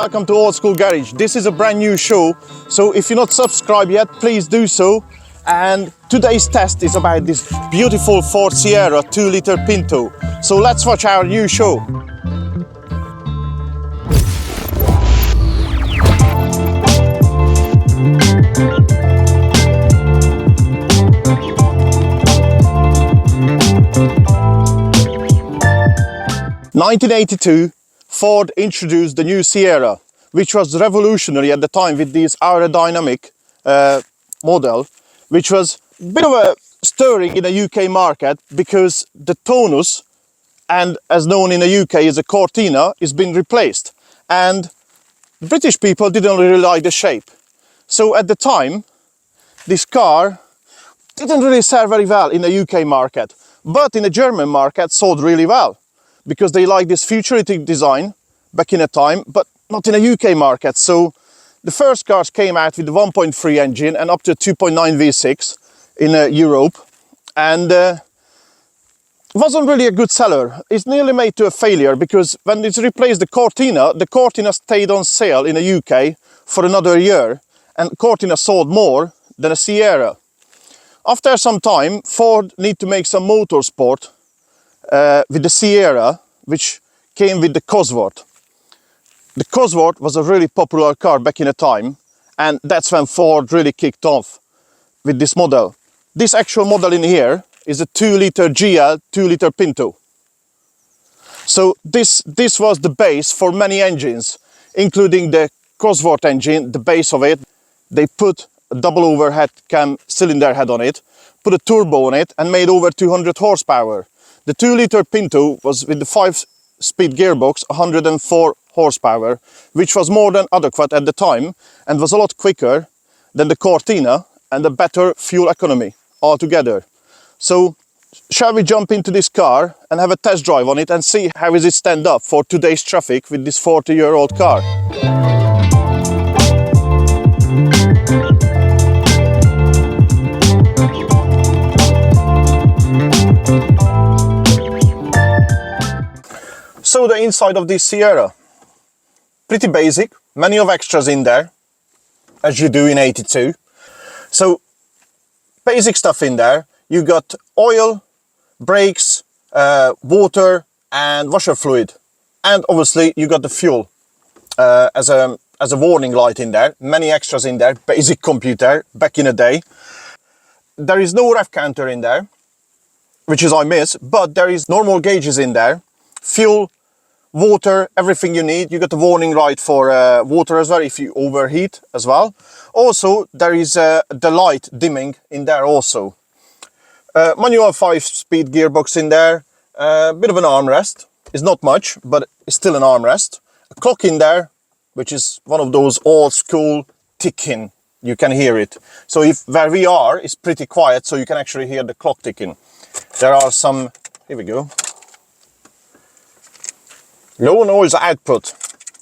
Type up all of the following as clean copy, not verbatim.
welcome to Old School Garage. This is a brand new show, so if you're not subscribed yet, please do so. And today's test is about this beautiful Ford Sierra 2-liter Pinto. So let's watch our new show. In 1982, Ford introduced the new Sierra, which was revolutionary at the time with this aerodynamic model, which was a bit of a stirring in the UK market because the tonus, and as known in the UK as a Cortina, is being replaced. And British people didn't really like the shape. So at the time, this car didn't really sell very well in the UK market, but in the German market sold really well because they like this futuristic design back in the time, but not in the UK market. So the first cars came out with the 1.3 engine and up to 2.9 V6 in Europe, and wasn't really a good seller. It's nearly made to a failure because when it's replaced the Cortina stayed on sale in the UK for another year, and Cortina sold more than a Sierra. After some time, Ford need to make some motorsport with the Sierra, which came with the Cosworth. The Cosworth was a really popular car back in the time, and that's when Ford really kicked off with this model. This actual model in here is a 2-liter GL 2-liter Pinto. So this was the base for many engines, including the Cosworth engine, the base of it. They put a double overhead cam cylinder head on it, put a turbo on it, and made over 200 horsepower. The 2-liter Pinto was with the 5-speed gearbox, 104 horsepower, which was more than adequate at the time and was a lot quicker than the Cortina and a better fuel economy altogether. So shall we jump into this car and have a test drive on it and see how is it stand up for today's traffic with this 40-year-old car? So the inside of this Sierra, pretty basic, many of extras in there, as you do in 82. So basic stuff in there. You got oil, brakes, water and washer fluid, and obviously you got the fuel as a warning light in there. Many extras in there, basic computer back in the day. There is no ref counter in there, which is I miss, but there is normal gauges in there, fuel, water, everything you need. You got the warning light for water as well if you overheat as well. Also there is the light dimming in there also. Manual 5-speed gearbox in there, a bit of an armrest. It's not much, but it's still an armrest. A clock in there, which is one of those old school ticking. You can hear it. So where we are is pretty quiet, so you can actually hear the clock ticking. There are some, here we go, low noise output.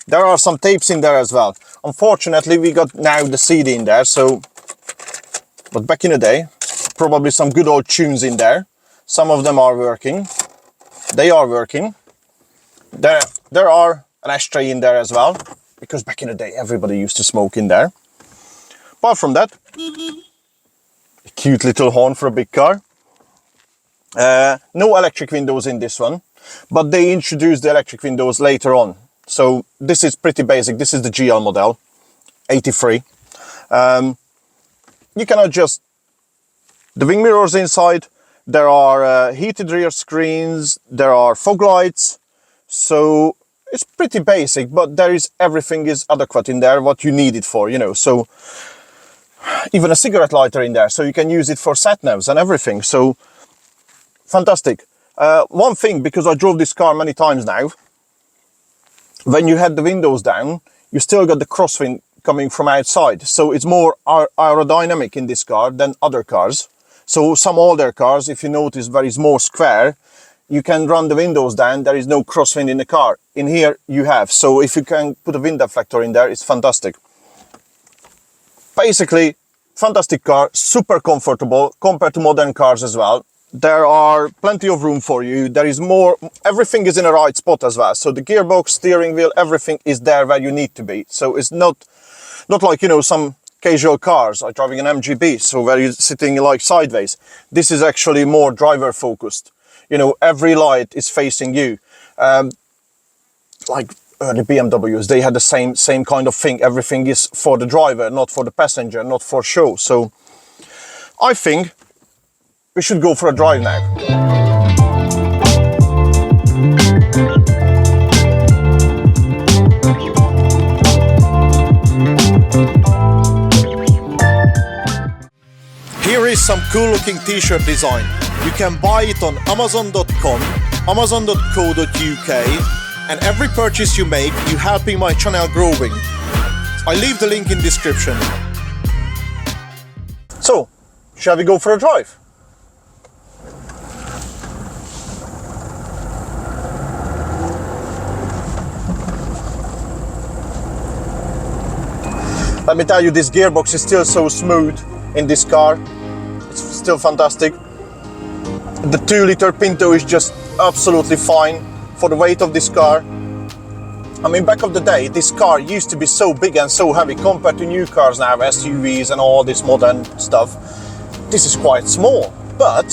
There are some tapes in there as well. Unfortunately, we got now the CD in there, so, but back in the day, probably some good old tunes in there. Some of them are working. They are working. There are an ashtray in there as well, because back in the day, everybody used to smoke in there. Apart from that, a cute little horn for a big car. No electric windows in this one, but they introduced the electric windows later on. So this is pretty basic. This is the GL model, 83. You can adjust the wing mirrors inside. There are heated rear screens. There are fog lights. So it's pretty basic, but everything is adequate in there, what you need it for, you know. So even a cigarette lighter in there, so you can use it for sat-navs and everything. So fantastic. One thing, because I drove this car many times now, when you had the windows down, you still got the crosswind coming from outside. So it's more aerodynamic in this car than other cars. So some older cars, if you notice, where it's more square, you can run the windows down, there is no crosswind in the car. In here you have, so if you can put a wind deflector in there, it's fantastic. Basically, fantastic car, super comfortable compared to modern cars as well. there are plenty of room for you. There is more, everything is in the right spot as well. So the gearbox, steering wheel, everything is there where you need to be. So it's not like, you know, some casual cars are driving an MGB, so where you're sitting like sideways. This is actually more driver focused. You know, every light is facing you. Like the BMWs, they had the same kind of thing. Everything is for the driver, not for the passenger, not for show. So I think we should go for a drive now. Here is some cool looking t-shirt design. You can buy it on amazon.com, amazon.co.uk, and every purchase you make, you're helping my channel growing. I leave the link in description. So, shall we go for a drive? Let me tell you, this gearbox is still so smooth in this car. It's still fantastic. The 2-liter Pinto is just absolutely fine for the weight of this car. I mean, back of the day, this car used to be so big and so heavy compared to new cars now, SUVs and all this modern stuff. This is quite small, but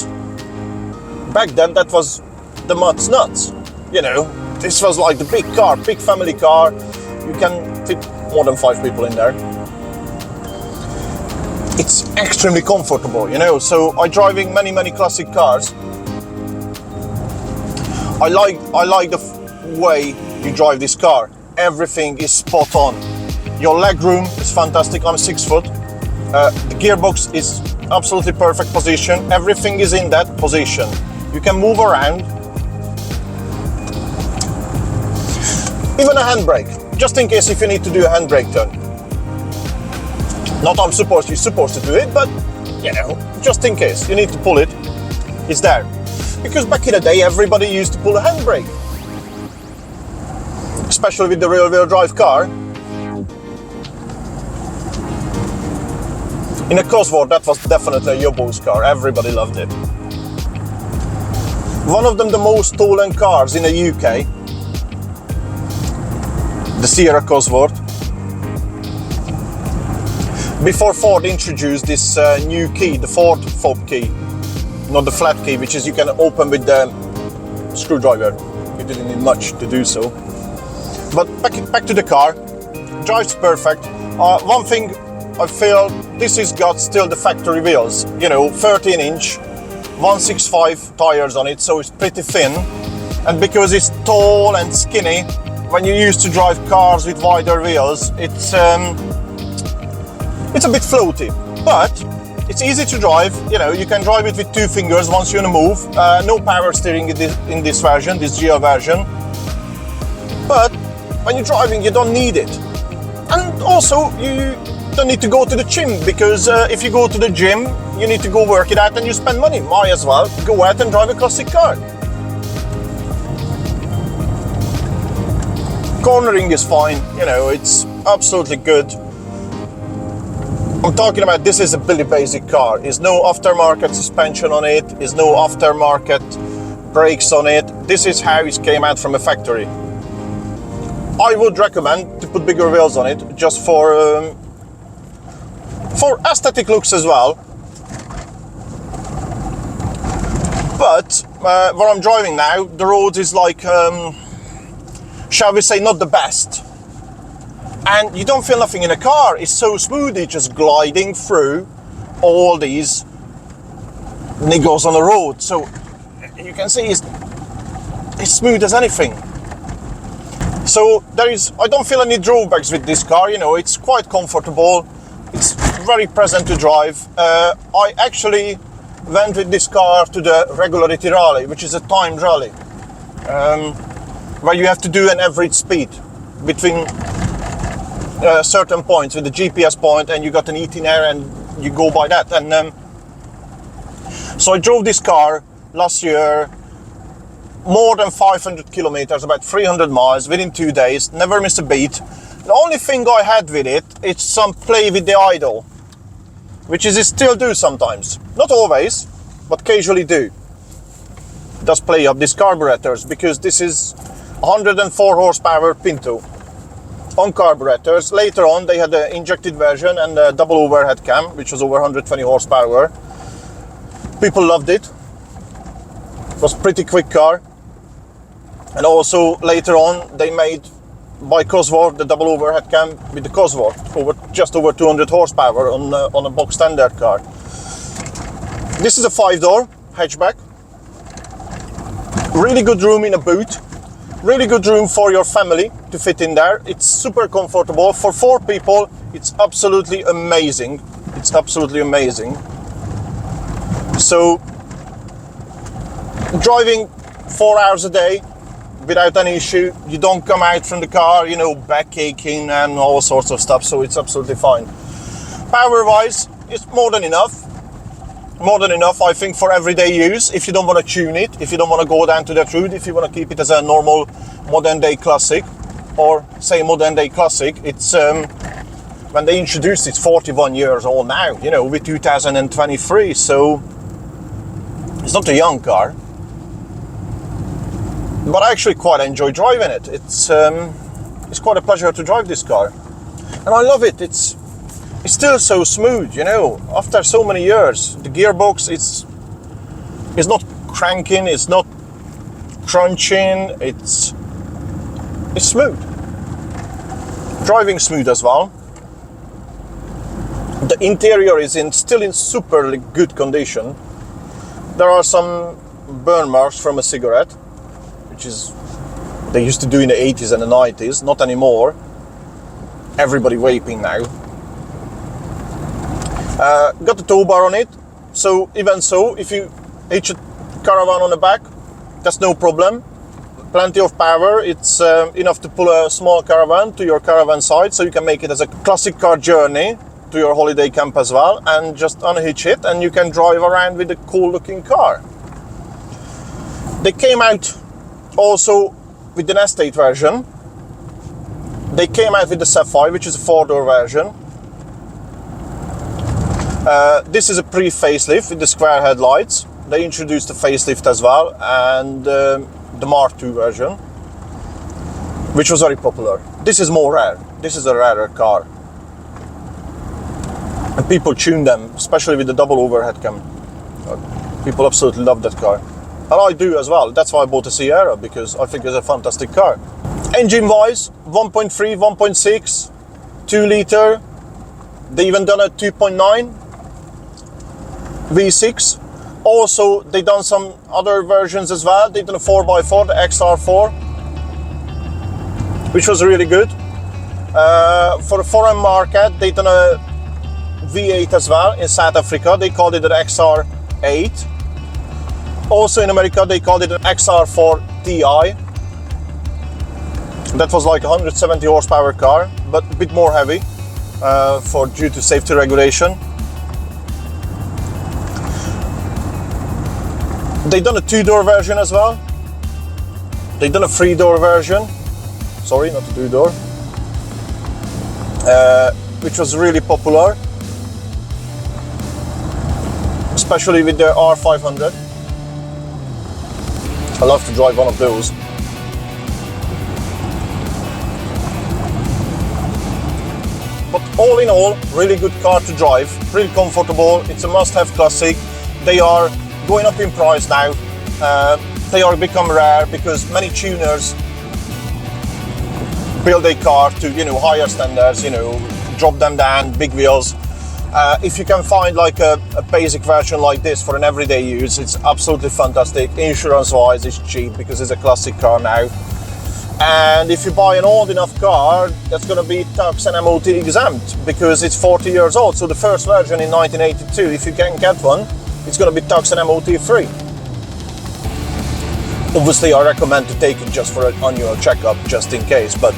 back then that was the mud's nuts. You know, this was like the big car, big family car. You can fit more than 5 people in there. It's extremely comfortable, you know, so I'm driving many classic cars. I like the way you drive this car. Everything is spot on. Your leg room is fantastic. I'm 6 foot. The gearbox is absolutely perfect position. Everything is in that position. You can move around. Even a handbrake, just in case if you need to do a handbrake turn. Not you're supposed to do it, but you know, just in case you need to pull it, it's there. Because back in the day, everybody used to pull a handbrake, especially with the rear-wheel drive car. In a Cosworth, that was definitely a Yobo's car. Everybody loved it. One of them, the most stolen cars in the UK, the Sierra Cosworth. Before Ford introduced this new key, the Ford fob key, not the flat key, which is you can open with the screwdriver. You didn't need much to do so. But back to the car, drives perfect. One thing I feel, this has got still the factory wheels, you know, 13-inch, 165 tires on it, so it's pretty thin. And because it's tall and skinny, when you used to drive cars with wider wheels, it's a bit floaty, but it's easy to drive. You know, you can drive it with 2 fingers once you're on a move. No power steering in this version, this GL version. But when you're driving, you don't need it. And also, you don't need to go to the gym, because if you go to the gym, you need to go work it out and you spend money. Might as well go out and drive a classic car. Cornering is fine, you know, it's absolutely good. I'm talking about, this is a Billy Basic car. There's no aftermarket suspension on it. There's no aftermarket brakes on it. This is how it came out from a factory. I would recommend to put bigger wheels on it, just for aesthetic looks as well. But where I'm driving now, the road is like, shall we say, not the best. And you don't feel nothing in the car. It's so smooth, it's just gliding through all these niggles on the road. So you can see it's smooth as anything. So I don't feel any drawbacks with this car, you know, it's quite comfortable. It's very pleasant to drive. I actually went with this car to the Regularity Rally, which is a timed rally, where you have to do an average speed between certain points with the GPS point, and you got an itinerary and you go by that. And so I drove this car last year more than 500 kilometers, about 300 miles within 2 days, never missed a beat. The only thing I had with it, it's some play with the idle, which is I still do sometimes, not always, but occasionally do. does play up these carburetors, because this is 104 horsepower Pinto on carburetors. Later on they had the injected version and the double overhead cam, which was over 120 horsepower. People loved it. It was a pretty quick car. And also later on they made by Cosworth the double overhead cam with the Cosworth just over 200 horsepower on a box standard car. This is a 5-door hatchback. Really good room in a boot. Really good room for your family to fit in there. It's super comfortable. For 4 people, it's absolutely amazing. It's absolutely amazing. So, driving 4 hours a day without any issue. You don't come out from the car, you know, back aching and all sorts of stuff. So it's absolutely fine. Power-wise, it's more than enough. More than enough, I think, for everyday use. If you don't want to tune it, if you don't want to go down to that route, if you want to keep it as a normal modern day classic, or say modern day classic, it's when they introduced it's 41 years old now, you know, with 2023, so it's not a young car, but I actually quite enjoy driving it. It's quite a pleasure to drive this car, and I love it. It's still so smooth, you know, after so many years. The gearbox is not cranking, it's not crunching, it's smooth. Driving smooth as well. The interior is still in super good condition. There are some burn marks from a cigarette, which is they used to do in the 80s and the 90s, not anymore. Everybody vaping now. Got the tow bar on it, so even so, if you hitch a caravan on the back, that's no problem. Plenty of power. It's enough to pull a small caravan to your caravan side, so you can make it as a classic car journey to your holiday camp as well, and just unhitch it and you can drive around with a cool looking car. They came out also with the estate version. They came out with the Sapphire, which is a 4-door version. This is a pre-facelift with the square headlights. They introduced the facelift as well, and the Mark II version, which was very popular. This is more rare. This is a rarer car. And people tune them, especially with the double overhead cam. People absolutely love that car. And I do as well. That's why I bought a Sierra, because I think it's a fantastic car. Engine-wise, 1.3, 1.6, 2 liter. They even done a 2.9 V6. Also, they done some other versions as well. They done a 4x4, the XR4, which was really good. For the foreign market, they done a V8 as well in South Africa. They called it an XR8. Also in America, they called it an XR4 Ti. That was like a 170 horsepower car, but a bit more heavy due to safety regulation. They done a 2-door version as well. They done a 3-door version. Sorry, not a 2-door. Which was really popular, especially with the R500. I love to drive one of those. But all in all, really good car to drive, really comfortable. It's a must-have classic. They are going up in price now. They are become rare because many tuners build a car to, you know, higher standards, you know, drop them down, big wheels. If you can find like a basic version like this for an everyday use, it's absolutely fantastic. Insurance-wise, it's cheap because it's a classic car now. And if you buy an old enough car, that's going to be tax and MOT exempt because it's 40 years old. So the first version in 1982, if you can get one, it's going to be tax and MOT free. Obviously, I recommend to take it just for an annual checkup, just in case. But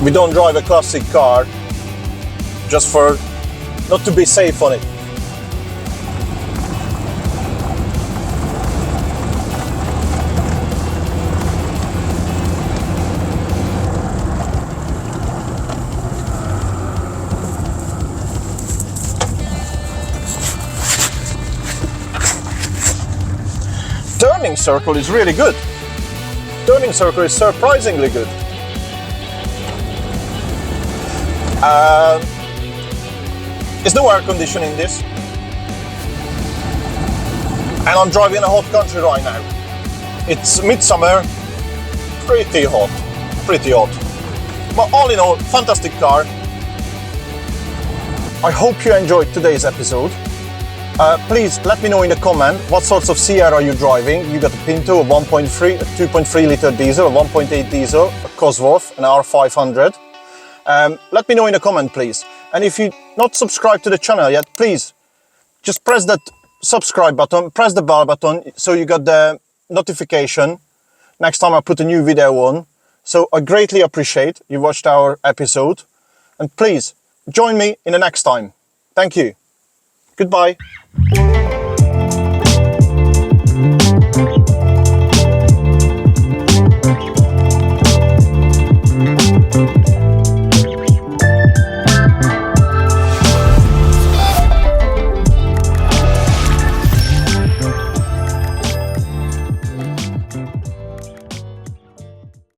we don't drive a classic car just for not to be safe on it. turning circle is really good. Turning circle is surprisingly good. There's no air conditioning in this. And I'm driving in a hot country right now. It's midsummer, pretty hot. But all in all, fantastic car. I hope you enjoyed today's episode. Please let me know in the comment what sorts of Sierra you're driving. You got a Pinto, a 1.3, a 2.3 litre diesel, a 1.8 diesel, a Cosworth, an R500. Let me know in the comment, please. And if you're not subscribed to the channel yet, please just press that subscribe button, press the bell button so you got the notification next time I put a new video on. So I greatly appreciate you watched our episode, and please join me in the next time. Thank you. Goodbye.